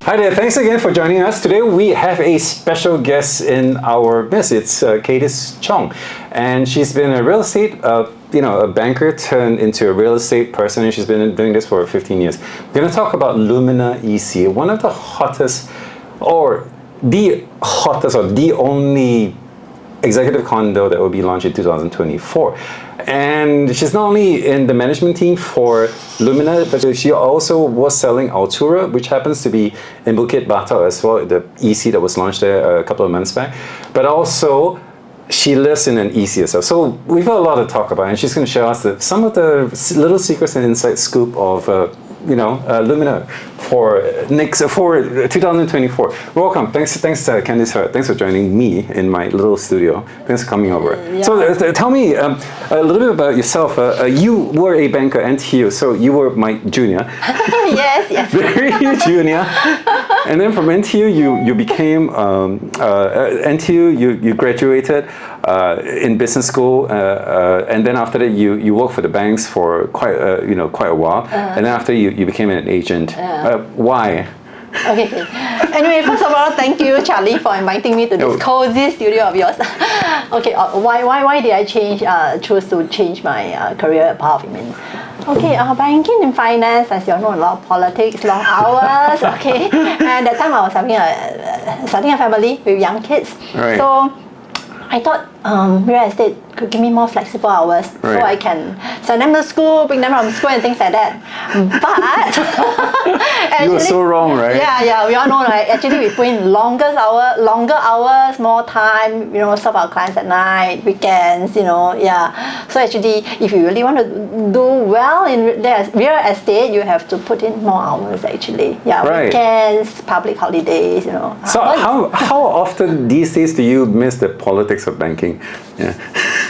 Hi there, thanks again for joining us. Today we have a special guest in our midst. It's Kadice Chong, and she's been a real estate, a banker turned into a real estate person, and she's been doing this for 15 years. We're going to talk about Lumina EC, one of the hottest, or the only executive condo that will be launched in 2024. And she's not only in the management team for Lumina, but she also was selling Alura, which happens to be in Bukit Batok as well, the EC that was launched there a couple of months back. But also, she lives in an EC herself. So we've got a lot to talk about, and she's going to share us some of the little secrets and inside scoop of Lumina for 2024. Welcome. Thanks, Candice. Thanks for joining me in my little studio. Thanks for coming over. Yeah. So tell me a little bit about yourself. You were a banker, NTU, so you were my junior. Yes. Very junior. And then from NTU, you became NTU. You graduated in business school, and then after that, you worked for the banks for quite a while. And then after you became an agent. Why? Okay. Anyway, first of all, thank you, Charlie, for inviting me to this cozy studio of yours. Okay. Why did I choose to change my career path? Okay, banking and finance, as you all know, a lot of politics, long hours. Okay, and that time I was starting a family with young kids. Right. So I thought real estate could give me more flexible hours, so I can send them to school, bring them from school, and things like that. But actually, you were so wrong, right? Yeah, we all know, right? Actually, we put in longer hours, more time, serve our clients at night, weekends, yeah. So actually, if you really want to do well in real estate, you have to put in more hours, actually. Yeah, weekends, public holidays, So how often these days do you miss the politics of banking? Yeah.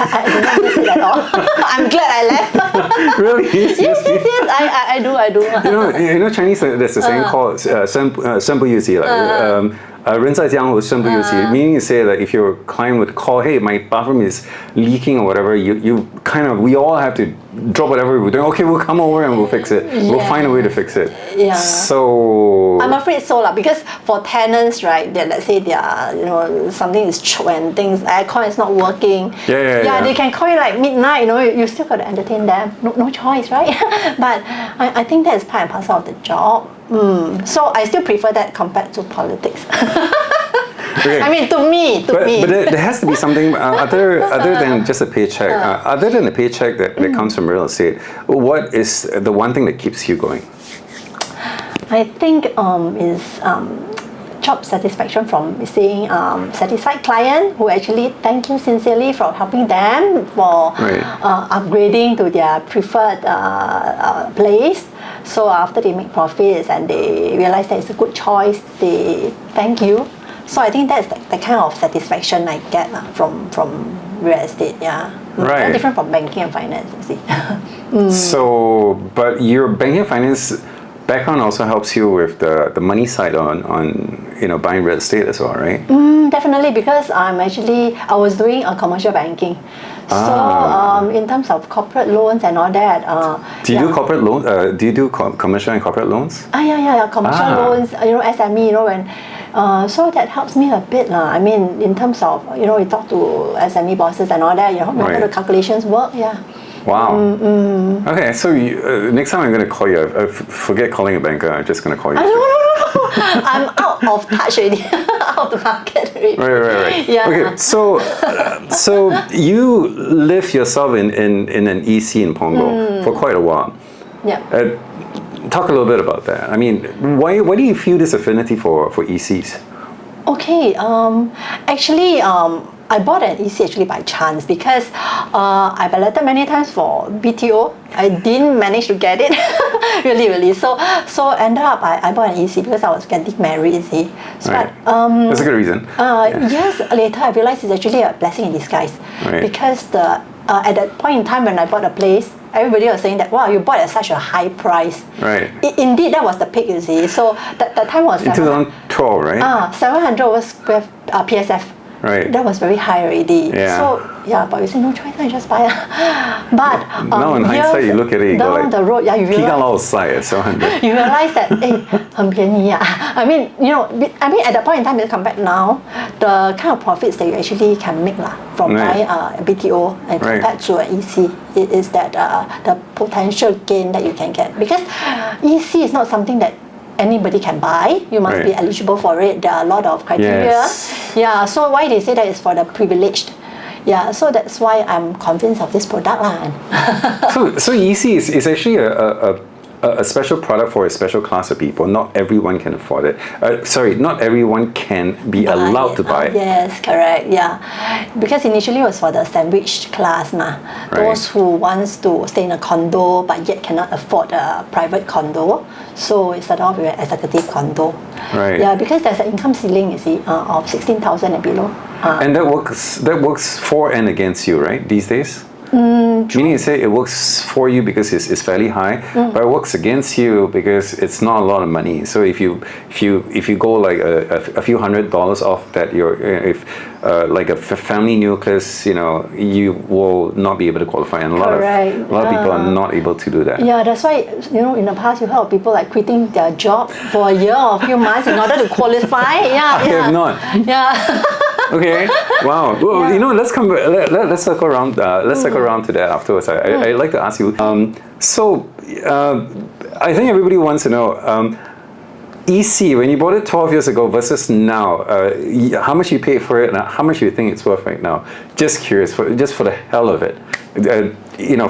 I do not miss it at all. I'm glad I left. Really? Yes. I do. You know Chinese, there's a saying called 身不由己, like 人在江湖身不由己, meaning to say that if your client would call, hey, my bathroom is leaking or whatever, we all have to drop whatever we're doing. Okay, we'll come over and we'll fix it. Yeah. We'll find a way to fix it. Yeah. So I'm afraid so, because for tenants, right, let's say they are, something is when things, aircon is not working. Yeah. They can call you like midnight, you still got to entertain them. No choice, right? But I think that is part and parcel of the job. So I still prefer that compared to politics. Okay. I mean, to me. But there has to be something other than just a paycheck. Other than the paycheck that comes from real estate, what is the one thing that keeps you going? I think is job satisfaction from seeing satisfied client who actually thank you sincerely for helping them for upgrading to their preferred place. So after they make profits and they realize that it's a good choice, they thank you. So I think that's the kind of satisfaction I get from real estate. Yeah, right. Different from banking and finance, you see. So, but your banking and finance background also helps you with the money side on buying real estate as well, right? Definitely, because I was doing commercial banking. So in terms of corporate loans and all that. Do you do corporate loans? Do you do commercial and corporate loans? Yeah. Commercial loans, SME, when. So that helps me a bit. I mean, in terms of, you talk to SME bosses and all that, how the calculations work, yeah. Wow. Okay, so next time I'm going to call you, I forget calling a banker, I'm just going to call you. No. I'm out of touch already, out of the market already. Right. Yeah. Okay, so you live yourself in an EC in Pongo for quite a while. Yeah. Talk a little bit about that. I mean, why do you feel this affinity for ECs? Okay, actually, I bought an EC actually by chance because I balloted many times for BTO. I didn't manage to get it, really. So ended up I bought an EC because I was getting married, you see. So right. That's a good reason. Yes, later I realized it's actually a blessing in disguise. Right. Because at that point in time when I bought a place, everybody was saying that, wow, you bought at such a high price. Right. Indeed, that was the peak, you see. So that time was... In 2012, right? 700 was PSF. Right. That was very high already. Yeah. So yeah, but you say no choice, I just buy. But now in hindsight, you look at it, you go down like, the road, yeah, you realize, you realize that, 很便宜啊. I mean, at that point in time, you come back now, the kind of profits that you actually can make from buying a BTO and compared to an EC, it is that the potential gain that you can get. Because EC is not something that anybody can buy. You must be eligible for it. There are a lot of criteria. Yes. Yeah, so why they say that is for the privileged. Yeah, so that's why I'm convinced of this product. So EC is actually a special product for a special class of people. Not everyone can afford it. Sorry, not everyone can be allowed to buy it. Yes, correct. Yeah, because initially it was for the sandwiched class, those who wants to stay in a condo but yet cannot afford a private condo. So it started off with an executive condo. Right. Yeah, because there's an income ceiling, you see, of 16,000 and below. And that works for and against you, right? These days. Meaning you say it works for you because it's fairly high, but it works against you because it's not a lot of money. So if you go like a few $100s off that like a family nucleus, you will not be able to qualify, and a lot of people are not able to do that. Yeah, that's why in the past you heard of people like quitting their job for a year or a few months in order to qualify. Yeah, I have not. Yeah. Okay. Wow. Well, let's come. Let's circle around. Let's circle around to that afterwards. I'd like to ask you. I think everybody wants to know. EC, when you bought it 12 years ago versus now, how much you paid for it, and how much you think it's worth right now? Just curious, just for the hell of it.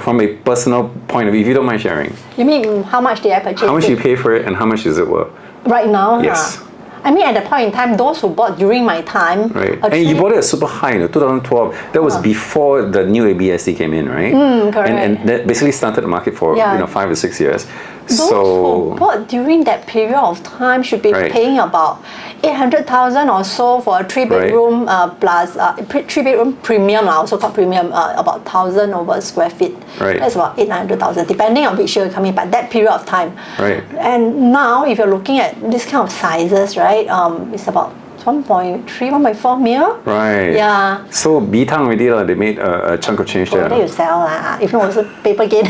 From a personal point of view, if you don't mind sharing. You mean how much did I purchase? How much you pay for it, and how much is it worth? Right now? Yes. I mean, at the point in time, those who bought during my time. Right. And you bought it at super high in 2012. That was before the new ABSD came in, right? Correct. And that basically started the market for 5 or 6 years. Those who bought during that period of time should be paying about 800,000 or so for a 3-bedroom plus 3-bedroom premium, also called premium, about 1,000 over square feet. Right. That's about 800,000, depending on which year you're coming. But that period of time. Right. And now, if you're looking at this kind of sizes, right, it's about 1.3, 1.4 mil. Right. Yeah. So B-Tang already, they made a chunk of change there. Then you sell, if not, also paper gain.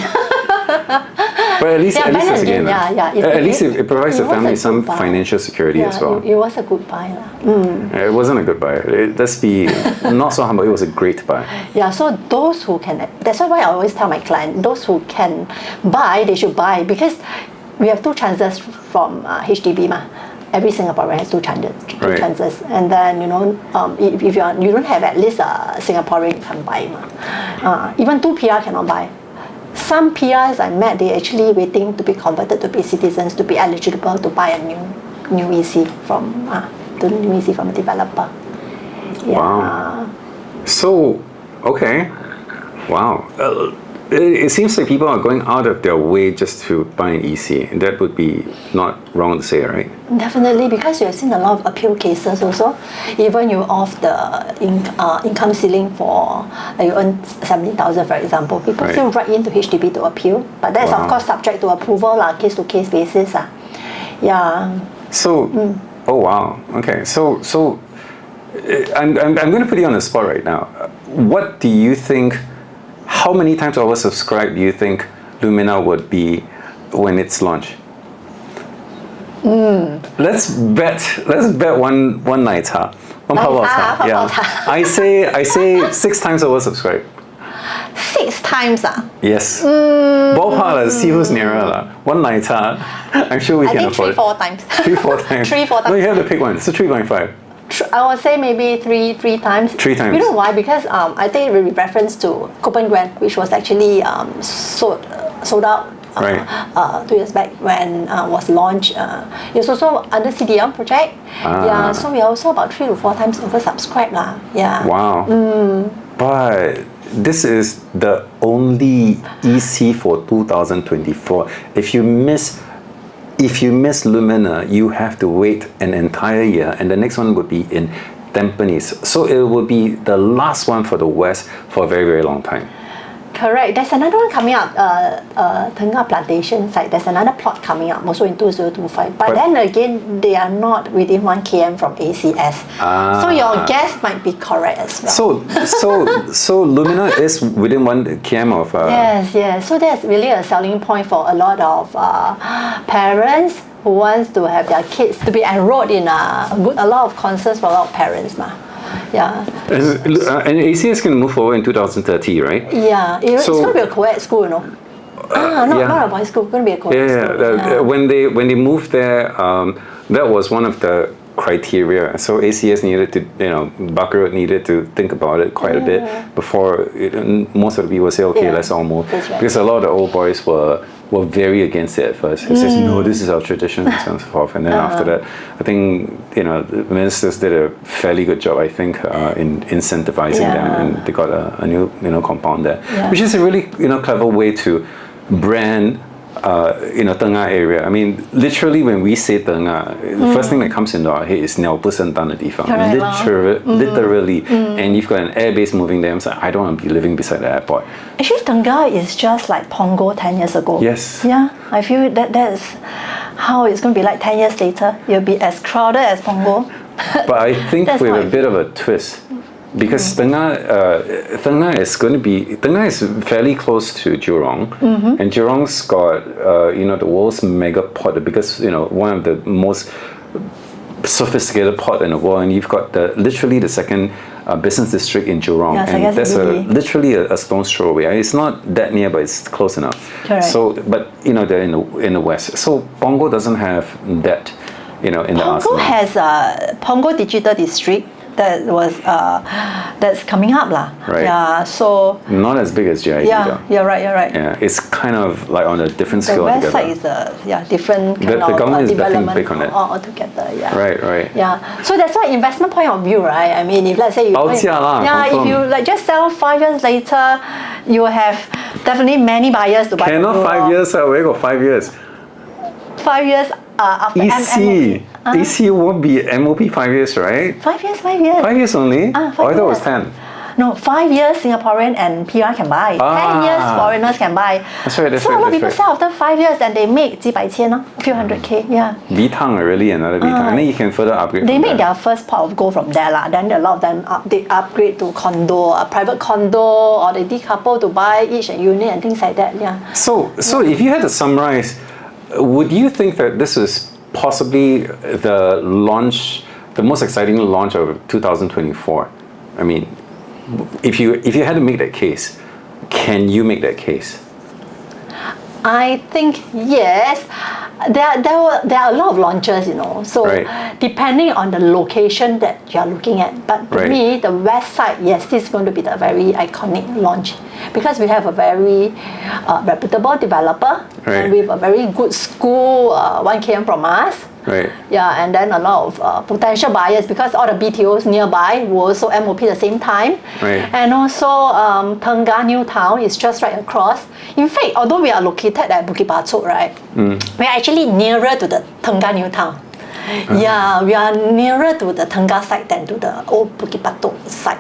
But at least it's a gain. At least it provides the family some financial security as well. It was a good buy. It wasn't a good buy. Let's be not so humble. It was a great buy. Yeah, so those who can, that's why I always tell my client, those who can buy, they should buy, because we have 2 chances from HDB. Every Singaporean has 2 chances. And then, if you don't have at least a Singaporean, you can buy. Even 2 PR cannot buy. Some PRs I met, they actually waiting to be converted to be citizens to be eligible to buy a new EC from a developer. Yeah. Wow. So, okay. Wow. It seems like people are going out of their way just to buy an EC, and that would be not wrong to say, right? Definitely, because you have seen a lot of appeal cases also. Even you off the income ceiling for you earn 70,000, for example, people still write into HDB to appeal, but that's of course subject to approval, case to case basis. Yeah. So, oh wow, okay. So I'm going to put you on the spot right now. What do you think? How many times oversubscribed do you think Lumina would be when it's launched? Let's bet one night, one power yeah. I say 6 times oversubscribed. 6 times, Yes. Ballpark, let's see who's nearer. One night, I'm sure we can afford it. 3-4 times. 3-4 times. 3-4 times. No, you have to pick one. So 3.5. I would say maybe three times. 3 times. You know why? Because I think with reference to Coupon Grand, which was actually sold out 2 years back when was launched. It was also under CDL project. Yeah, so we are also about 3 to 4 times oversubscribed. Yeah. Wow. But this is the only EC for 2024. If you miss Lumina, you have to wait an entire year, and the next one would be in Tampines. So it will be the last one for the West for a very, very long time. Correct. There's another one coming up, Tengah Plantation site. There's another plot coming up also in 2025. But then again, they are not within 1 km from ACS. So your guess might be correct as well. So Lumina is within 1 km of. Yes. So that's really a selling point for a lot of parents who wants to have their kids to be enrolled in a lot of concerns for a lot of parents. Yeah. And ACS can move forward in 2030, right? Yeah. It's going to be a co-ed school, you know. Not a boys' school. It's going to be a co-ed school. When they moved there, that was one of the criteria. So ACS needed to, Buckaroo needed to think about it quite a bit before most of the people say, okay, let's all move. Right. Because a lot of the old boys were very against it at first. It says, no, this is our tradition, and so on and so forth. And then after that, I think, the ministers did a fairly good job, I think, in incentivizing them, and they got a new, compound there, which is a really, clever way to brand Tengah area. I mean, literally when we say Tengah, the first thing that comes into our head is 鸟不生蛋的地方. Literally. And you've got an airbase moving there. I'm like, I don't want to be living beside the airport. Actually, Tengah is just like Punggol 10 years ago. Yes. Yeah, I feel that's how it's going to be like 10 years later. You'll be as crowded as Punggol. But I think with a bit of a twist. Because Tengah is fairly close to Jurong, and Jurong's got the world's mega port, the biggest, one of the most sophisticated port in the world, and you've got literally the second business district in Jurong, and that's literally a stone's throw away. It's not that near, but it's close enough. Correct. So, but they're in the west. So Punggol doesn't have that, in the arsenal. Punggol has Punggol Digital District. That's coming up lah. Right. Yeah, so not as big as GID. Yeah, you're right. Yeah, it's kind of like on a different scale. The west side is different kind the government is betting development big on it altogether. Yeah. Right. Yeah, so that's why investment point of view, right? I mean, if let's say if you just sell 5 years later, you will have definitely many buyers to buy. Cannot 5 years. Where got 5 years? 5 years after EC. EC won't be MOP 5 years, right? 5 years. 5 years only? 5 I thought it was years. 10. No, 5 years Singaporean and PR can buy. 10 years foreigners can buy. That's right. So a lot of people sell after 5 years and they make 几百千, a few 100K. Yeah. Bitang really another Bitang. And then you can further upgrade. They make their first pot of gold from there lah. Then a lot of them they upgrade to condo, a private condo, or they decouple to buy each unit and things like that. Yeah. So if you had to summarize, would you think that this is possibly the most exciting launch of 2024? I mean, if you had to make that case, can you make that case? I think yes. There are a lot of launches, So depending on the location that you are looking at, but to me, the west side, yes, this is going to be the very iconic launch because we have a very reputable developer and with a very good school 1 km from us. Right. Yeah, and then a lot of potential buyers because all the BTOs nearby will also MOP at the same time. Right. And also Tengah New Town is just right across. In fact, although we are located at Bukit Batok, right, we're actually nearer to the Tengah New Town. Yeah, we are nearer to the Tengah side than to the old Bukit Batok side.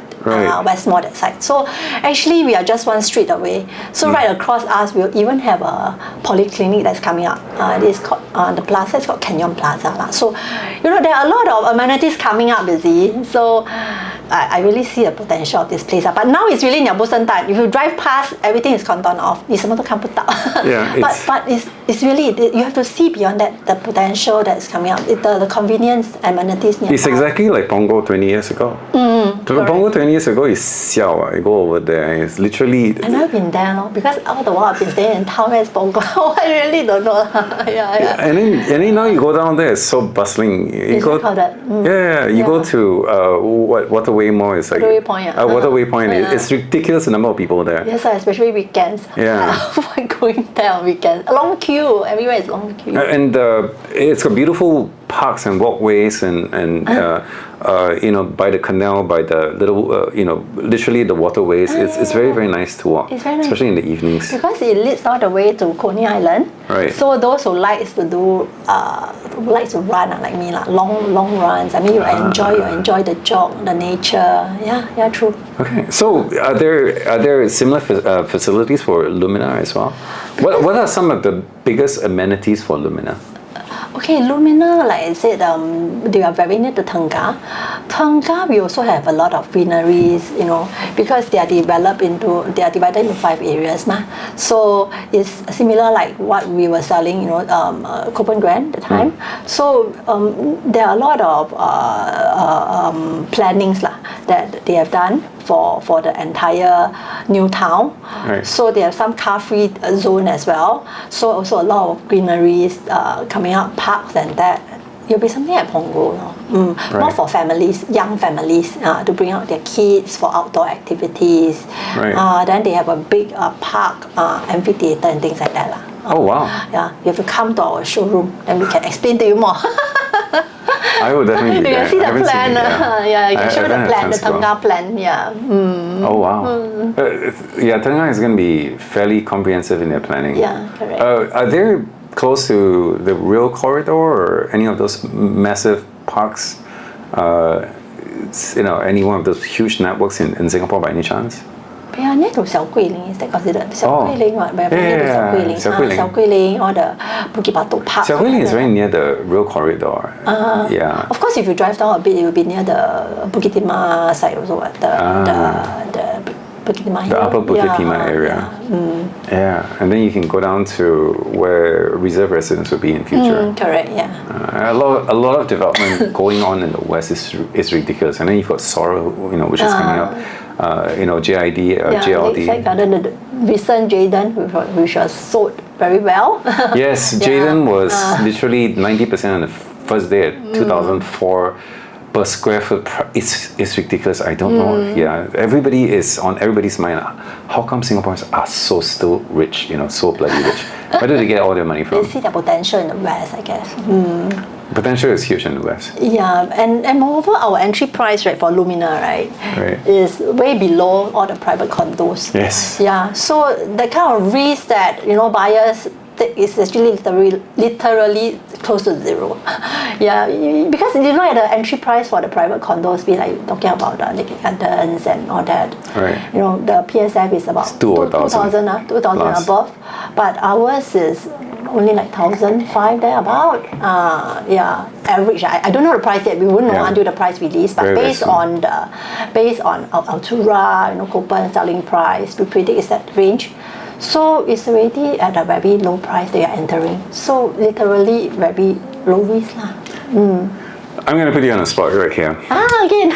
Westmore that side. So actually we are just 1 street away. So right across us we'll even have a polyclinic that's coming up. It's called the plaza is called Canyon Plaza lah. So there are a lot of amenities coming up, you see. So I really see the potential of this place. But now it's really 鸟不生蛋. If you drive past, everything is cordoned off. 你什么都看不到. But it's really you have to see beyond that the potential that's coming up. The convenience amenities nearby. It's exactly like Punggol 20 years ago. Punggol 20 years ago is siao. I go over there. It's literally. I've never been there, because all the while I've been staying in town as Punggol. I really don't know. Yeah. And then now you go down there. It's so bustling. You go to Waterway Mall. It's like Waterway Point. Waterway Point. It's ridiculous the number of people there. Yes, especially weekends. Yeah. Going there on weekends. A long queue. Everywhere is long queue. And it's got beautiful parks and walkways and by the canal, by the little, literally the waterways. It's very, very nice to walk, it's very nice. especially in the evenings. Because it leads all the way to Coney Island. Right. So those who likes to do, who likes to run, like me, long runs. I mean, you enjoy the jog, the nature. Yeah, true. Okay. So are there similar facilities for Lumina as well? What are some of the biggest amenities for Lumina? Okay, Lumina, like I said, they are very near to Tengah. Tengah, we also have a lot of greeneries, because they are divided into 5 areas. So it's similar like what we were selling, Copen Grand at the time. So there are a lot of plannings that they have done for the entire new town. Right. So they have some car-free zone as well. So also a lot of greeneries coming up, parks and that. It'll be something like Punggol, more for families, young families, to bring out their kids for outdoor activities. Right. Then they have a big park, amphitheater and things like that. Oh wow! Yeah, you have to come to our showroom, then we can explain to you more. I would definitely be there. You can see the plan. You can show the plan, the to go. Tengah plan. Yeah. Oh wow! Tengah is going to be fairly comprehensive in their planning. Yeah, correct. Are there close to the rail corridor or any of those massive parks? Any one of those huge networks in Singapore by any chance? We are near to Xiao Guilin. Is that considered Xiao Guilin? We are near to Xiao Guilin. Xiao Guilin, or the Bukit Batok Park. Xiao Guilin is very near the rail corridor. Of course, if you drive down a bit, it will be near the Bukit Timah side also. The Bukit Timah hill. The upper Bukit Timah area. Yeah, and then you can go down to where reserve residents will be in future. Correct, yeah. A lot of development going on in the west is ridiculous, and then you've got Sorrel, which is coming up. JID, GLD. Lakeside Garden, the recent Jaden, which was sold very well. Yes, Jaden was literally 90% on the first day at 2004 per square foot. It's ridiculous. I don't know. Yeah, everybody is on everybody's mind. How come Singaporeans are so still rich? So bloody rich. Where do they get all their money from? They see the potential in the West, I guess. Potential is huge in the West. Yeah, and moreover, our entry price for Lumina, is way below all the private condos. Yes. Yeah, so the kind of risk that buyers take is actually literally close to zero. Yeah, because at the entry price for the private condos, be like talking about the naked gardens and all that. Right. The PSF is about 2,000 above, but ours is only like 1,500 there about. Average. I don't know the price yet. We wouldn't know until the price release. But based on Altura, Copen selling price, we predict it's that range. So it's already at a very low price they are entering. So literally very low risk lah. I'm going to put you on the spot right here. Again.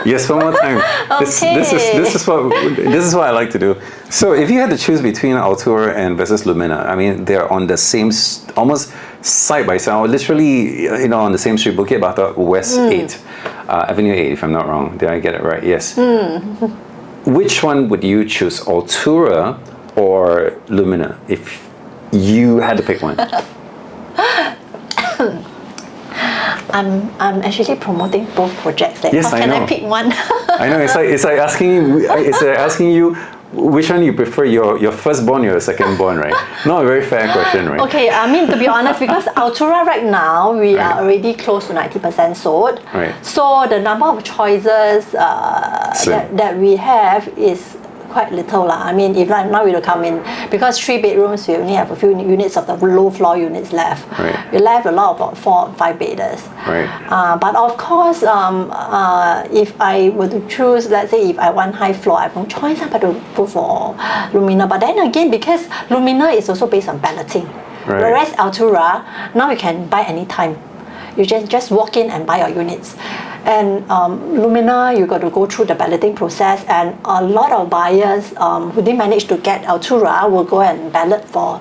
Yes, one more time. Okay. This is what I like to do. So if you had to choose between Altura and versus Lumina, I mean they're on the same, almost side by side, literally on the same street, Bukit Batok West 8, Avenue 8, if I'm not wrong. Did I get it right? Yes. Which one would you choose, Altura or Lumina, if you had to pick one? I'm actually promoting both projects. Yes, How can I pick one? I know. It's like asking you which one you prefer, your firstborn or your secondborn, right? Not a very fair question, right? Okay, I mean, to be honest, because Altura right now, we are already close to 90% sold. Right. So the number of choices that we have is quite little. I mean, if now we will come in, because 3 bedrooms, we only have a few units of the low floor units left. Right. We left a lot of 4 or 5 bedders. Right. But of course, if I were to choose, let's say if I want high floor, I have no choice but to go for Lumina. But then again, because Lumina is also based on balloting. Right. Whereas Altura, now you can buy anytime. You just walk in and buy your units. And Lumina, you got to go through the balloting process, and a lot of buyers who didn't manage to get Altura will go and ballot for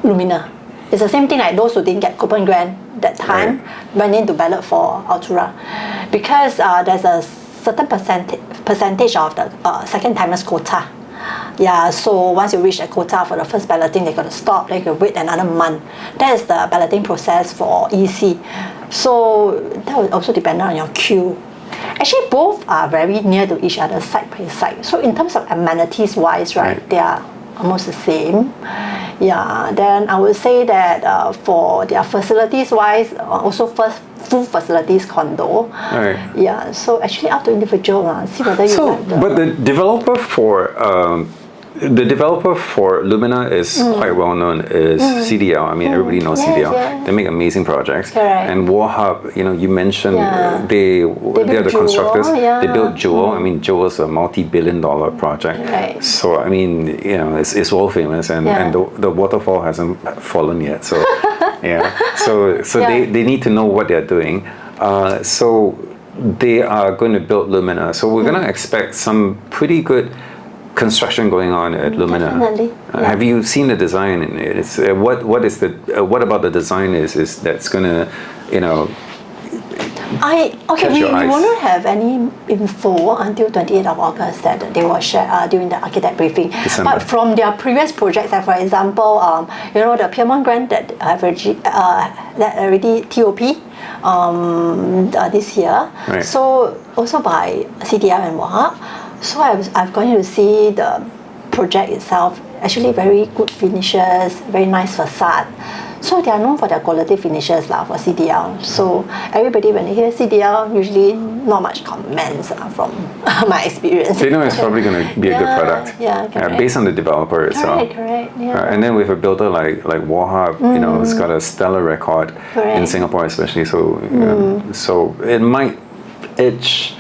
Lumina. It's the same thing like those who didn't get Copen Grand that time went in to ballot for Altura, because there's a certain percentage of the second timers quota. Yeah, so once you reach a quota for the first balloting, they got to stop. They could wait another month. That is the balloting process for EC. So that will also depend on your queue. Actually, both are very near to each other, side by side. So in terms of amenities wise, right, they are almost the same. Yeah, then I would say that for their facilities wise, also first full facilities condo. Yeah, so actually up to individual. See whether you like but the developer for Lumina is quite well known is CDL. I mean, everybody knows CDL. Yes. They make amazing projects. Correct. And Warhub, you mentioned they are the constructors. They built Jewel. I mean, Jewel is a multi-billion-dollar project. Right. So I mean, it's world famous, and the waterfall hasn't fallen yet. So so they need to know what they're doing. So they are going to build Lumina. So we're going to expect some pretty good construction going on at Lumina. Definitely. Have you seen the design in it? It's what about the design is that's gonna we will not have any info until 28th of August that they will share during the architect briefing. December. But from their previous projects, like for example, the Piedmont Grand that already TOP this year. Right. So also by CDL and Warhub. So I've gone to see the project itself. Actually, very good finishes, very nice facade. So they are known for their quality finishes for CDL. So everybody, when they hear CDL, usually not much comments from my experience. They know it's probably going to be a good product. Based on the developer itself. Correct. And then with a builder like Warhub, it's got a stellar record in Singapore, especially. So so it might itch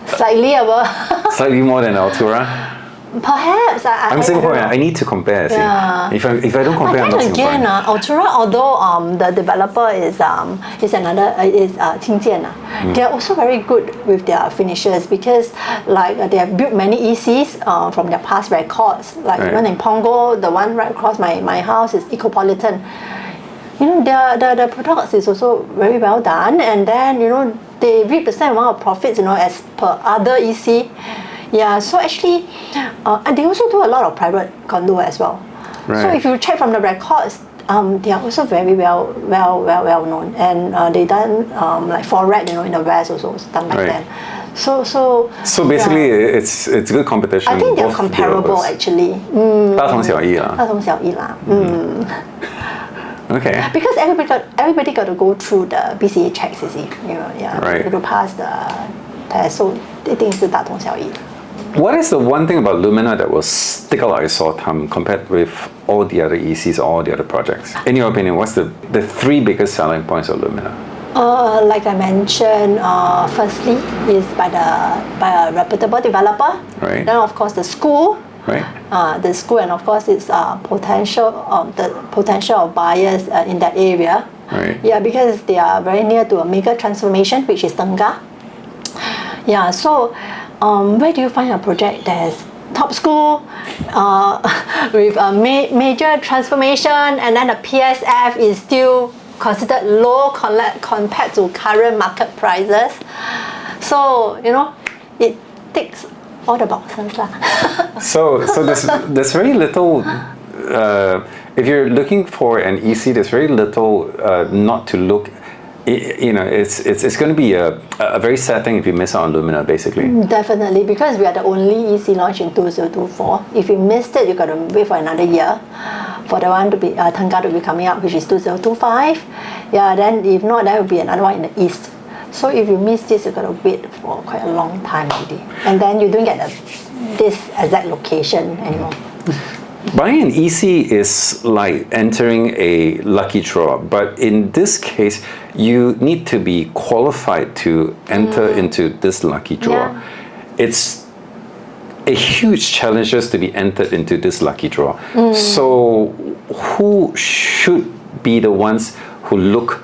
slightly above. Slightly more than Altura. Perhaps. I'm Singaporean. I need to compare. See. If I don't compare, I'm not again, Singaporean. Altura, although the developer is Qingjian, they are also very good with their finishes because they have built many ECs from their past records. Like even in Punggol, the one right across my house is Ecopolitan. The products is also very well done, and then they reap the same amount of profits as per other EC. Yeah, so actually, and they also do a lot of private condo as well. So if you check from the records, they are also very well known, and they done like Forret, in the West also done like that. So basically, it's good competition. I think they're comparable actually. 大同小異啦。大同小異啦。Okay. Because everybody got to go through the BCA checks, you see. To pass the test, so 一定是大同小異。What is the one thing about Lumina that will stick out like a sore thumb compared with all the other ECs, all the other projects? In your opinion, what's the three biggest selling points of Lumina? Like I mentioned, firstly is by a reputable developer. Right. Then of course the school. Right. The school, and of course its the potential of buyers in that area. Right. Yeah, because they are very near to a mega transformation, which is Tengah. Yeah. So, where do you find a project that has top school with a major transformation, and then the PSF is still considered low compared to current market prices? So it takes all the boxes lah. So there's very little. If you're looking for an EC, there's very little not to look. It's going to be a very sad thing if you miss out on Lumina, basically. Definitely, because we are the only EC launch in 2024. If you missed it, you got to wait for another year for the one to be Tengah to be coming up, which is 2025. Yeah, then if not, there will be another one in the east. So if you miss this, you've got to wait for quite a long time already. And then you don't get this exact location anymore. Buying an EC is like entering a lucky draw. But in this case, you need to be qualified to enter into this lucky draw. Yeah. It's a huge challenge just to be entered into this lucky draw. So who should be the ones who look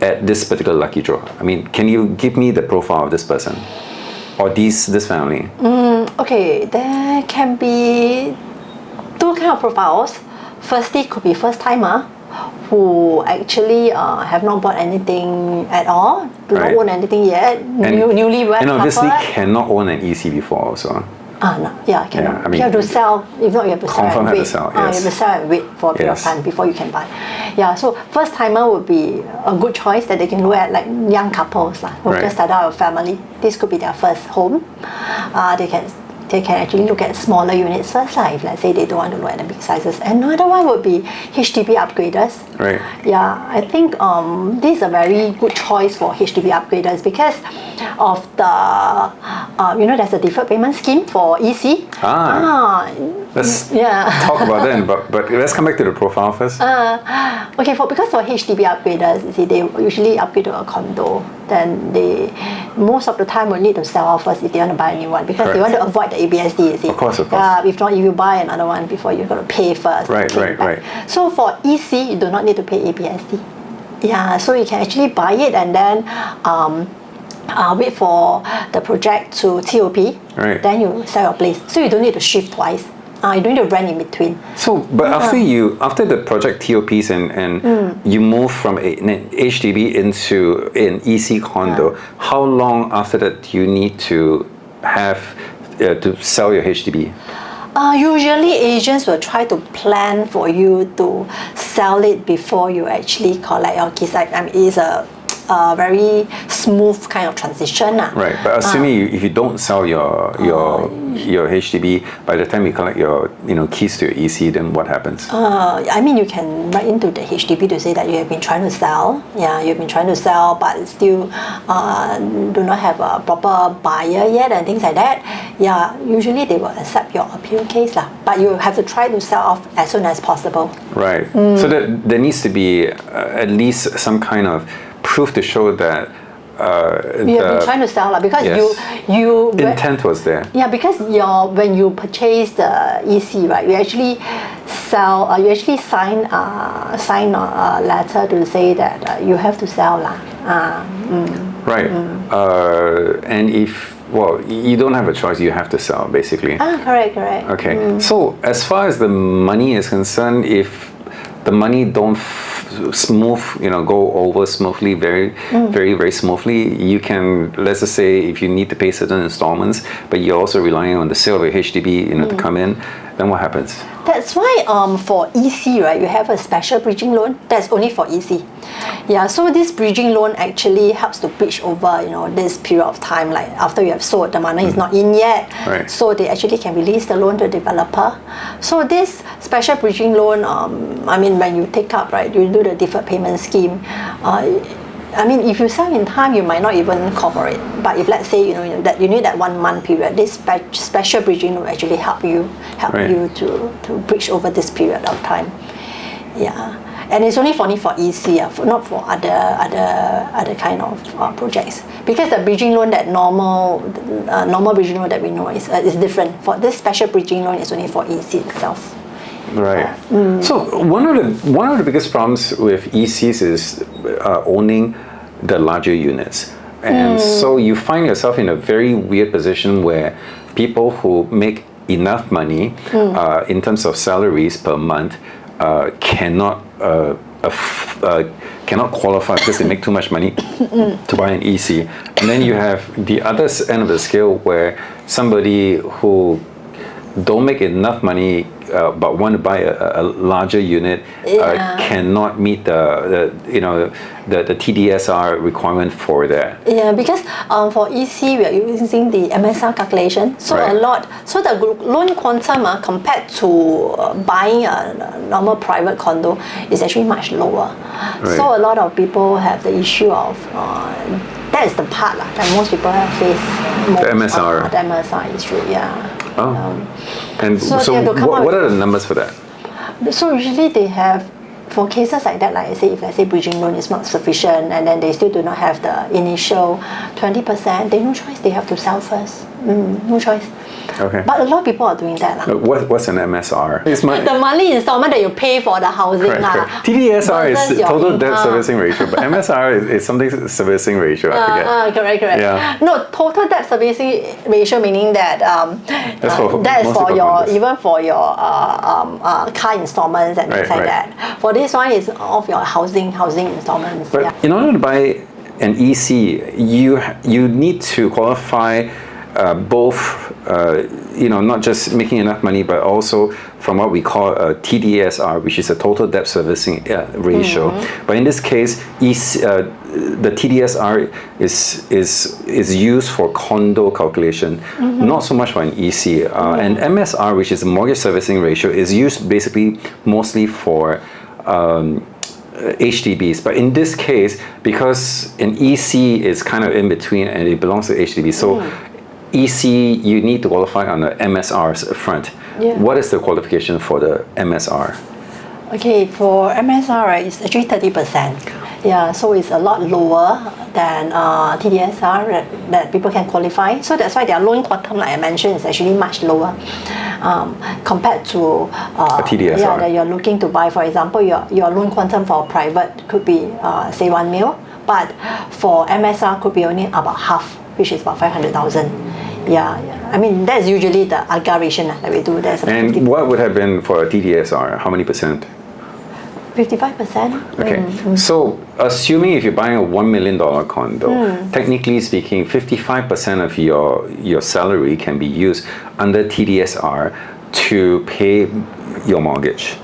at this particular lucky draw? I mean, can you give me the profile of this person or this family? Okay, there can be two kind of profiles. Firstly, could be first timer who actually have not bought anything at all, do not own anything yet, newly wed and obviously couple. cannot own an EC before also. No, yeah, cannot. Yeah, I mean, you have to sell. If not, you have to sell confirm and have to wait. sell, You yes. have to sell and wait for a period of Yes. time before you can buy. Yeah, so first timer would be a good choice that they can look at, like young couples who Right. just started out a family. This could be their first home. They can actually look at smaller units first, if let's say they don't want to look at the big sizes. Another one would be HDB upgraders. Right. Yeah, I think this is a very good choice for HDB upgraders because of the, there's a deferred payment scheme for EC. Let's Yeah. talk about that, but let's come back to the profile first. Okay, because for HDB upgraders, you see, they usually upgrade to a condo. Then they, most of the time, will need to sell off first if they want to buy a new one because they want to avoid the ABSD, you see. Of course. If not, if you buy another one before, you're going to pay first. Right. So for EC, you do not need to pay ABSD. Yeah, so you can actually buy it and then wait for the project to TOP. Right. Then you sell your place. So you don't need to shift twice. You don't need to rent in between. So, but after the project TOPs and you move from an HDB into an EC condo, how long after that do you need to have to sell your HDB? Usually agents will try to plan for you to sell it before you actually collect your keys. It's a very smooth kind of transition. Right, but assuming if you don't sell your HDB by the time you collect your keys to your EC, then what happens? You can write into the HDB to say that you have been trying to sell. Yeah, you've been trying to sell, but still do not have a proper buyer yet and things like that. Yeah, usually they will accept your appeal case, but you have to try to sell off as soon as possible. Right. So there needs to be at least some kind of proof to show that you have been trying to sell because you intent was there. Yeah, because when you purchase the EC, right, you actually sign a letter to say that you have to sell Right. And you don't have a choice, you have to sell basically. Correct. Okay. So as far as the money is concerned, if the money don't go over smoothly, very smoothly, you can, let's just say, if you need to pay certain installments, but you're also relying on the sale of your HDB, to come in, then what happens? That's why for EC, right, you have a special bridging loan that's only for EC. Yeah, so this bridging loan actually helps to bridge over, this period of time, like after you have sold, the money is not in yet. Right. So they actually can release the loan to the developer. So this special bridging loan, when you take up, right, you do the deferred payment scheme. If you sell in time, you might not even cover it. But if let's say that you need that 1 month period, this special bridging will actually help you to bridge over this period of time. Yeah, and it's only for EC, not for other kind of projects. Because the bridging loan, that normal bridging loan that we know is different. For this special bridging loan, is only for EC itself. Right. So one of the biggest problems with ECs is owning the larger units, and so you find yourself in a very weird position where people who make enough money in terms of salaries per month cannot qualify because they make too much money to buy an EC. And then you have the other end of the scale where somebody who don't make enough money but want to buy a larger unit cannot meet the TDSR requirement for that. Yeah, because for EC we are using the MSR calculation, so so the loan quantum compared to buying a normal private condo is actually much lower. Right. So a lot of people have the issue of that is the part that most people have faced. The MSR. The MSR issue, yeah. Oh. And so what are the numbers for that? So usually they have, for cases like that, like I say, if let's say bridging loan is not sufficient and then they still do not have the initial 20%, they no choice, they have to sell first. No choice. Okay. But a lot of people are doing that. What's an MSR? It's the monthly installment that you pay for the housing. Correct. TDSR is total debt servicing ratio, but MSR is something servicing ratio, I forget. Correct. Yeah. No, total debt servicing ratio meaning that that is for your, even for your car installments and things like that. For this one, is of your housing installments. But in order to buy an EC, you need to qualify both not just making enough money, but also from what we call a TDSR, which is a total debt servicing ratio. But in this case, the TDSR is used for condo calculation, not so much for an EC. And MSR, which is a mortgage servicing ratio, is used basically mostly for HDBs. But in this case, because an EC is kind of in between and it belongs to HDB, so EC, you need to qualify on the MSR's front. What is the qualification for the MSR? Okay, for MSR, right, it's actually 30%. Yeah, so it's a lot lower than TDSR that people can qualify. So that's why their loan quantum, like I mentioned, is actually much lower compared to a TDSR. Yeah, that you're looking to buy. For example, your loan quantum for private could be say 1 mil, but for MSR could be only about half, which is about 500,000. Yeah, I mean that's usually the AGA ratio that we do. And what would have been for a TDSR? How many percent? 55%. Okay, so assuming if you're buying a $1 million condo, technically speaking, 55% of your salary can be used under TDSR to pay your mortgage.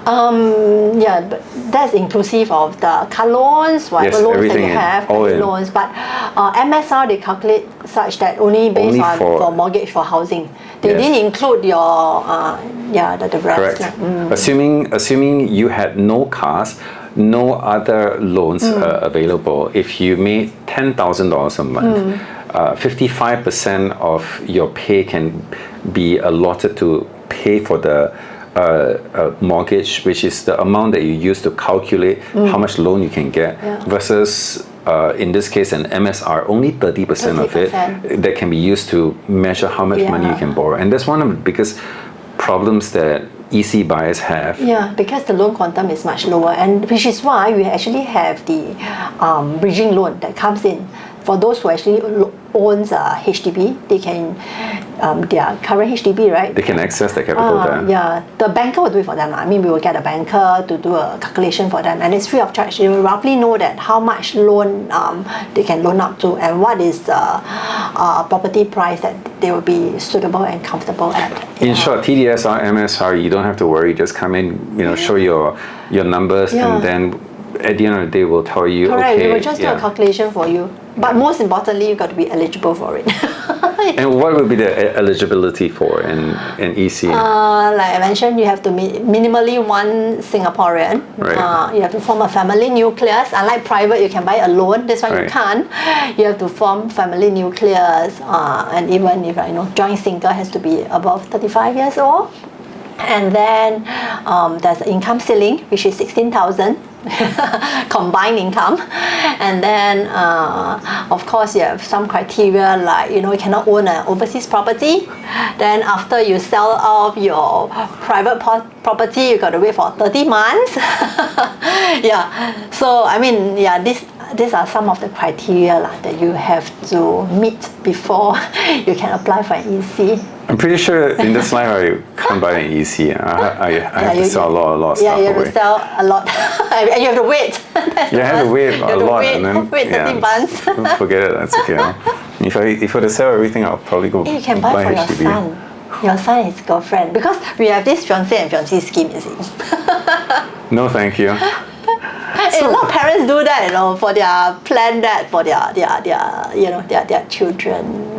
Yeah, but that's inclusive of the car loans, whatever loans that you have, credit loans. But MSR, they calculate such that only based on for mortgage for housing. They didn't include your the rest. Correct. Assuming you had no cars, no other loans available. If you made $10,000 a month, 55% of your pay can be allotted to pay for the mortgage, which is the amount that you use to calculate how much loan you can get, versus in this case an MSR, only 30% of it that can be used to measure how much money you can borrow. And that's one of the biggest problems that EC buyers have. Yeah, because the loan quantum is much lower, and which is why we actually have the bridging loan that comes in for those who actually owns a HDB. They can their current HDB, right? They can access the capital there. Yeah, the banker will do it for them. I mean, we will get a banker to do a calculation for them, and it's free of charge. They will roughly know that how much loan they can loan up to, and what is the property price that they will be suitable and comfortable at. In short, TDSR, MSR, you don't have to worry. Just come in, show your numbers, and then at the end of the day, we'll tell you. Correct. Okay, we will just do a calculation for you. But most importantly, you've got to be eligible for it. And what would be the eligibility for an EC? Like I mentioned, you have to be minimally one Singaporean. Right. You have to form a family nucleus. Unlike private, you can buy a loan. That's why you can't. You have to form family nucleus. And even if joint single has to be above 35 years old. And then there's the income ceiling, which is 16,000 combined income. And then of course you have some criteria like you cannot own an overseas property. Then after you sell off your private property, you got to wait for 30 months. So I mean these are some of the criteria that you have to meet before you can apply for an EC. I'm pretty sure in this life I can't buy an EC. I have to sell a lot of stuff away. You have to sell a lot. And you have to wait. You have to wait a lot. And then, wait 30 months. Forget it, that's okay. If I were to sell everything, I'll probably go you can buy for HDB. Your son. Your son is girlfriend. Because we have this fiancé and fiancée scheme, you see. No, thank you. A lot of parents do that, for their plan that for their children.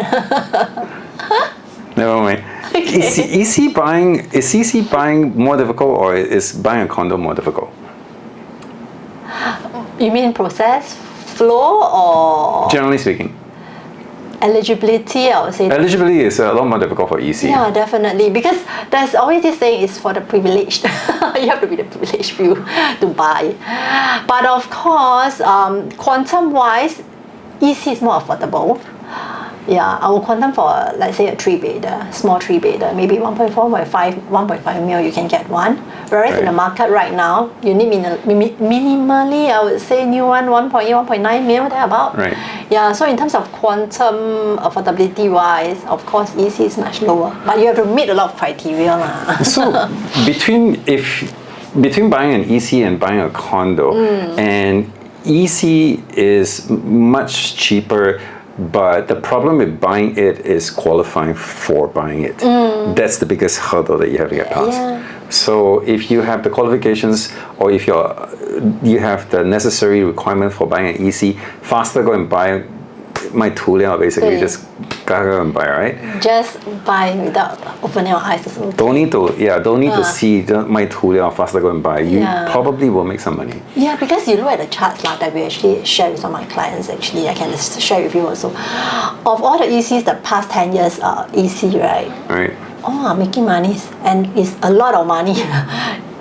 Never mind. Okay. Is EC buying more difficult, or is buying a condo more difficult? You mean process, flow, or generally speaking? Eligibility, I would say. Eligibility is a lot more difficult for EC. Yeah, definitely, because there's always this saying is for the privileged. You have to be the privileged few to buy. But of course, quantum-wise, EC is more affordable. Yeah, our quantum for let's say a 3-bedder, small 3-bedder, maybe 1.4, 1.5 mil, you can get one. Whereas in the market right now, you need minimally, I would say new one, 1.8, 1.9 mil, thereabout. Right. Yeah, so in terms of quantum affordability wise, of course EC is much lower, but you have to meet a lot of criteria lah. So between buying an EC and buying a condo, and EC is much cheaper But the problem with buying it is qualifying for buying it. That's the biggest hurdle that you have to get past. So if you have the qualifications, or if you have the necessary requirement for buying an EC, faster go and buy my tool basically. Just go and buy, right? Just buy without opening your eyes. Don't need to see my tool, faster go and buy. You probably will make some money. Yeah, because you look at the charts that we actually share with some of my clients. Actually, I can share with you also. Of all the ECs, the past 10 years EC, right? Right. All are making money, and it's a lot of money.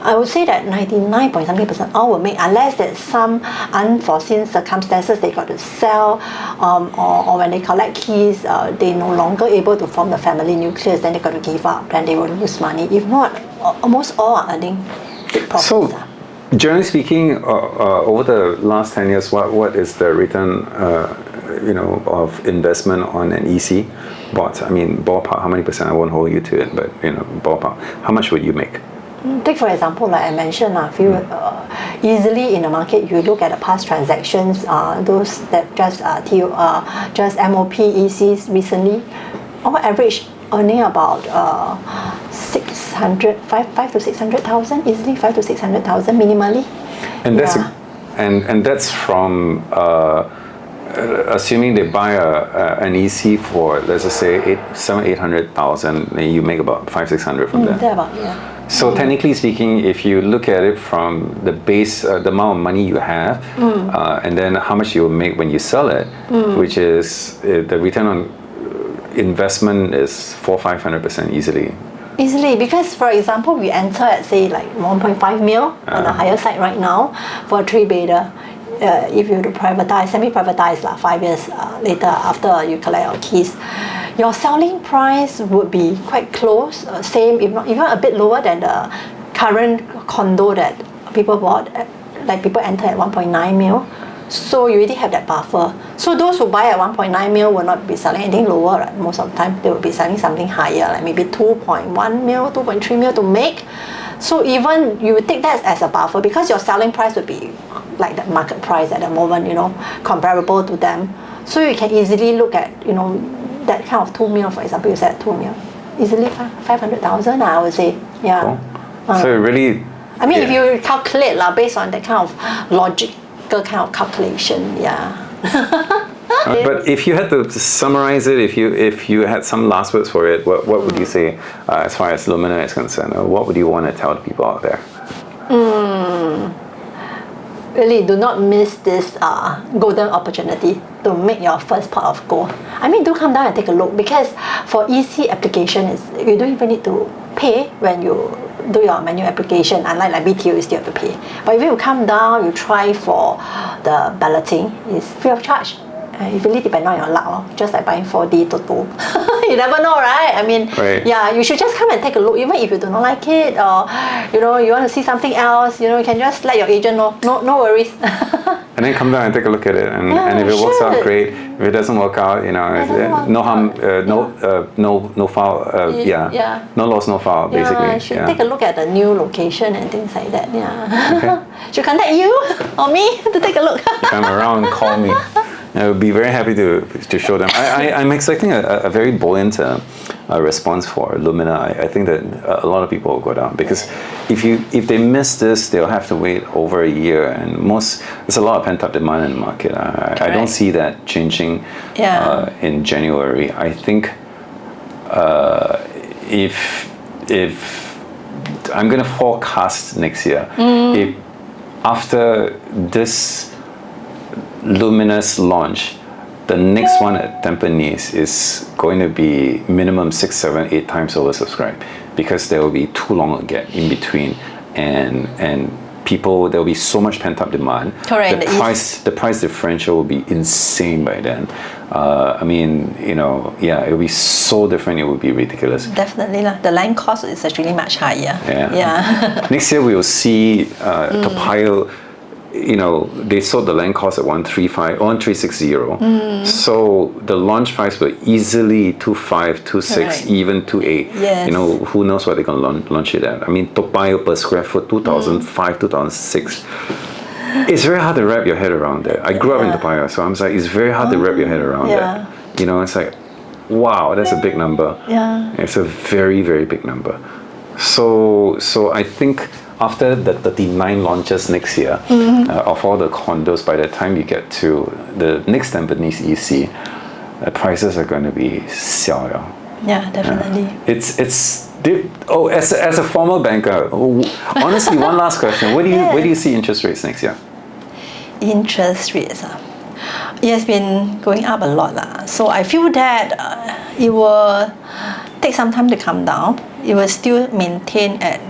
I would say that 99.something% all will make, unless there's some unforeseen circumstances they got to sell, or when they collect keys, they no longer able to form the family nucleus, then they got to give up, then they will lose money. If not, almost all are earning big profits. So, generally speaking, over the last 10 years, what is the return, of investment on an EC bought? I mean, ballpark, how many percent? I won't hold you to it, but ballpark, how much would you make? Take for example, like I mentioned, easily in the market, you look at the past transactions, those that just MOP ECs recently, on average earning about 5 to 600,000 easily, 5 to 600,000 minimally. And that's and that's from assuming they buy an EC for, let's just say 800,000, you make about 500-600 from there. So technically speaking, if you look at it from the base, the amount of money you have, and then how much you will make when you sell it, which is the return on investment is 400-500% easily. Easily, because for example, we enter at say like 1.5 mil on the higher side right now for a 3-bedder. If you to privatize, semi-privatize 5 years later after you collect your keys, your selling price would be quite close, same if not even a bit lower than the current condo that people bought. Like people enter at 1.9 mil, so you already have that buffer. So those who buy at 1.9 mil will not be selling anything lower. Right? Most of the time, they will be selling something higher, like maybe 2.1 mil, 2.3 mil to make. So even you take that as a buffer, because your selling price would be like the market price at the moment, comparable to them. So you can easily look at, that kind of 2 mil, for example, you said 2 mil, easily 500,000, I would say. Yeah. Cool. So really, I mean, if you calculate based on that kind of logical kind of calculation, but if you had to summarize it, if you had some last words for it, what would you say as far as Lumina is concerned? Or what would you want to tell the people out there? Really, do not miss this golden opportunity to make your first pot of gold. I mean, do come down and take a look, because for EC application, you don't even need to pay when you do your manual application. Unlike like BTO, you still have to pay. But if you come down, you try for the balloting, it's free of charge. It really depends on your luck, just like buying 4D Toto. You never know, right? I mean, you should just come and take a look, even if you do not like it, or you want to see something else. You can just let your agent know. No worries. And then come down and take a look at it, and if it works out, great. If it doesn't work out, no harm, no foul. No loss, no foul. Basically, you should take a look at the new location and things like that. Should contact you or me to take a look. If I'm around, call me. I would be very happy to show them. I'm expecting a very buoyant response for Lumina. I think that a lot of people will go down, because if they miss this, they'll have to wait over a year, and there's a lot of pent up demand in the market. I don't see that changing in January. I think if I'm going to forecast next year, if after this Lumina's launch, the next one at Tampines is going to be minimum 6, 7, 8 times oversubscribed, because there will be too long a gap in between, and people, there will be so much pent up demand. Correct. The price differential will be insane by then. I mean, it will be so different. It would be ridiculous. Definitely, the land cost is actually much higher. Next year we will see Toa Payoh. They sold the land cost at 1,360. So the launch price will easily 2.5, 2.6, even 2.8. Yes. Who knows what they're going to launch it at? I mean, Toa Payoh per square foot, 2,005, 2,006. it's very hard to wrap your head around that. I grew up in Toa Payoh, so I'm like, it's very hard to wrap your head around that. You know, it's like, wow, that's a big number. Yeah. It's a very, very big number. So I think after the 39 launches next year, of all the condos, by the time you get to the next Tampines EC, the prices are going to be 小了. Yeah, definitely. It's as a former banker, honestly, one last question. Where do you see interest rates next year? Interest rates, it has been going up a lot. So I feel that it will take some time to come down. It will still maintain at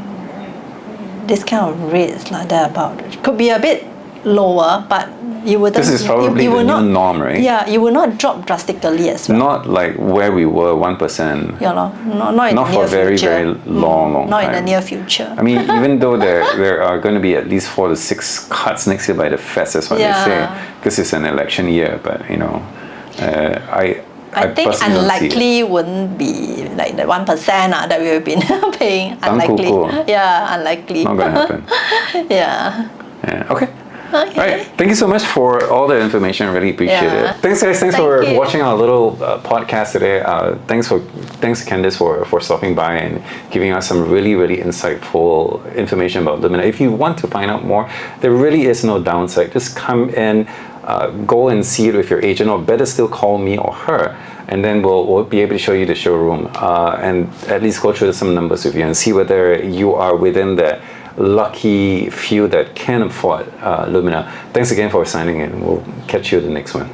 this kind of rates thereabout. Could be a bit lower, but you wouldn't. This is probably the new norm, right? Yeah, you will not drop drastically as well. Not like where we were, 1%. Yeah, not in Not the for near very, future. very long Not time. in the near future. I mean, even though there are going to be at least 4 to 6 cuts next year by the Fed, that's what they say, because it's an election year. But you know, I think personally don't see it. unlikely wouldn't be like the 1% that we've been paying. Unlikely. Yeah, unlikely. Not going to happen. Yeah. Okay. Okay. All right. Thank you so much for all the information. I really appreciate it. Thanks, guys. Thanks for you. watching our little podcast today. Thanks, Candice, for stopping by and giving us some really, really insightful information about Lumina. If you want to find out more, there really is no downside. Just come in, go and see it with your agent, or better still, call me or her. And then we'll be able to show you the showroom and at least go through some numbers with you and see whether you are within the lucky few that can afford Lumina. Thanks again for signing in. We'll catch you in the next one.